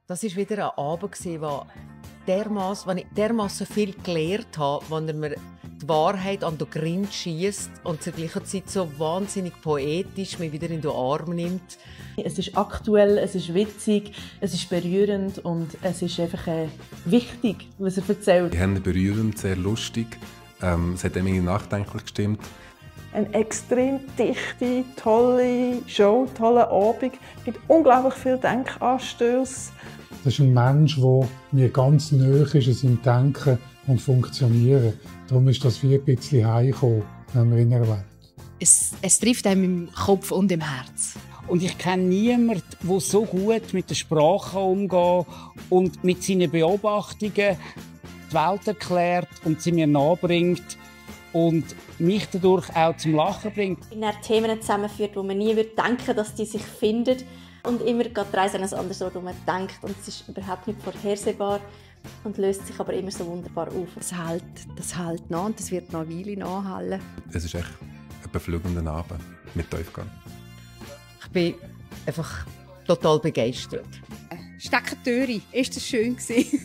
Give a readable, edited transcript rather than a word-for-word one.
Das war wieder ein Abend, wo ich dermassen viel gelernt habe, wo er mir die Wahrheit an den Grind schiesst und zur gleichen Zeit so wahnsinnig poetisch mich wieder in den Arm nimmt. Es ist aktuell, es ist witzig, es ist berührend und es ist einfach wichtig, was er erzählt. Die haben berührend, sehr lustig. Es hat irgendwie nachdenklich gestimmt. Eine extrem dichte, tolle Show, toller Abend. Es gibt unglaublich viele Denkanstöße. Das ist ein Mensch, der mir ganz nahe ist in seinem Denken und Funktionieren. Darum ist das wie ein bisschen heimgekommen, wenn man ihn erwähnt. Es trifft einem im Kopf und im Herz. Und ich kenne niemanden, der so gut mit der Sprache umgeht und mit seinen Beobachtungen die Welt erklärt und sie mir nahebringt und mich dadurch auch zum Lachen bringt. Wenn er Themen zusammenführt, wo man nie denken würde, dass die sich finden und immer geht die Reise an ein anderes Ort, wo man denkt. Und es ist überhaupt nicht vorhersehbar und löst sich aber immer so wunderbar auf. Das hält nach und das wird noch eine Weile nachhallen. Es ist echt ein beflügelnder Abend mit Wolfgang. Ich bin einfach total begeistert. Steckentüre, ist das schön gewesen.